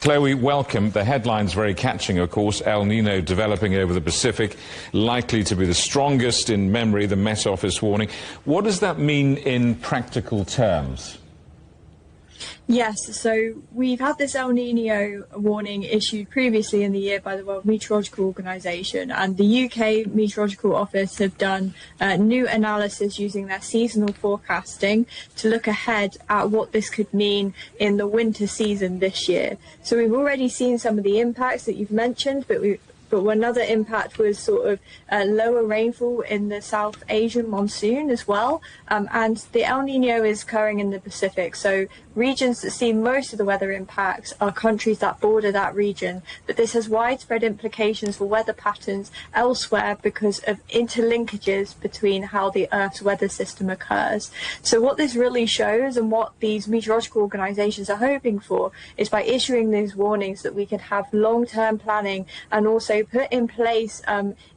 Chloe, welcome. The headline's very catching, of course. El Nino developing over the Pacific, likely to be the strongest in memory, the Met Office warning. What does that mean in practical terms? Yes, so we've had this El Nino warning issued previously in the year by the World Meteorological Organization, and the UK Meteorological Office have done new analysis using their seasonal forecasting to look ahead at what this could mean in the winter season this year. So we've already seen some of the impacts that you've mentioned, but another impact was sort of lower rainfall in the South Asian monsoon as well. And the El Nino is occurring in the Pacific. So regions that see most of the weather impacts are countries that border that region. But this has widespread implications for weather patterns elsewhere because of interlinkages between how the Earth's weather system occurs. So what this really shows, and what these meteorological organizations are hoping for, is by issuing these warnings that we can have long-term planning and also put in place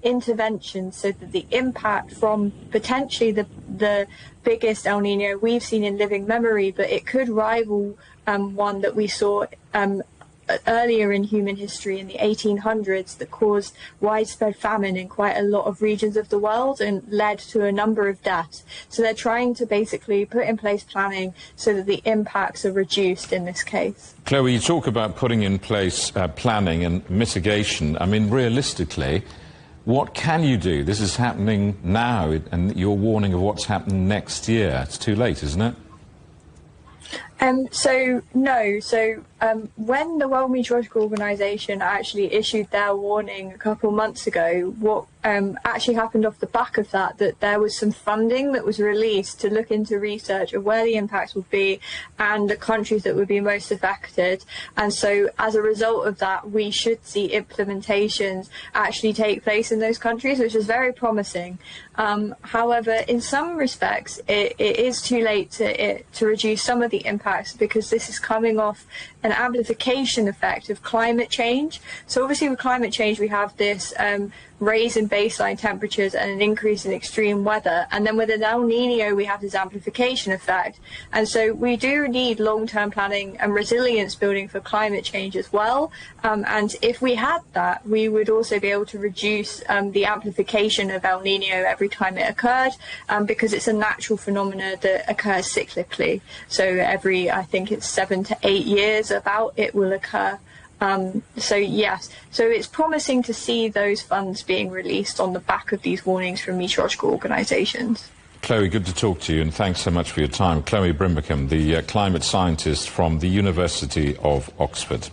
interventions so that the impact from potentially the biggest El Nino we've seen in living memory, but it could rival one that we saw earlier in human history in the 1800s that caused widespread famine in quite a lot of regions of the world and led to a number of deaths. So they're trying to basically put in place planning so that the impacts are reduced in this case. Chloe, you talk about putting in place planning and mitigation. I mean, realistically, what can you do? This is happening now, and you're warning of what's happening next year. It's too late, isn't it? When the World Meteorological Organization actually issued their warning a couple of months ago, what actually happened off the back of that there was some funding that was released to look into research of where the impacts would be and the countries that would be most affected. And so as a result of that, we should see implementations actually take place in those countries, which is very promising. However, in some respects, it is too late to reduce some of the impacts, because this is coming off an amplification effect of climate change. So obviously with climate change, we have this raise in baseline temperatures and an increase in extreme weather. And then with an El Nino, we have this amplification effect. And so we do need long-term planning and resilience building for climate change as well. And if we had that, we would also be able to reduce the amplification of El Nino every time it occurred, because it's a natural phenomena that occurs cyclically. So every, I think it's 7 to 8 years about, it will occur. So yes, so it's promising to see those funds being released on the back of these warnings from meteorological organisations. Chloe, good to talk to you, and thanks so much for your time. Chloe Brimicombe, the climate scientist from the University of Oxford.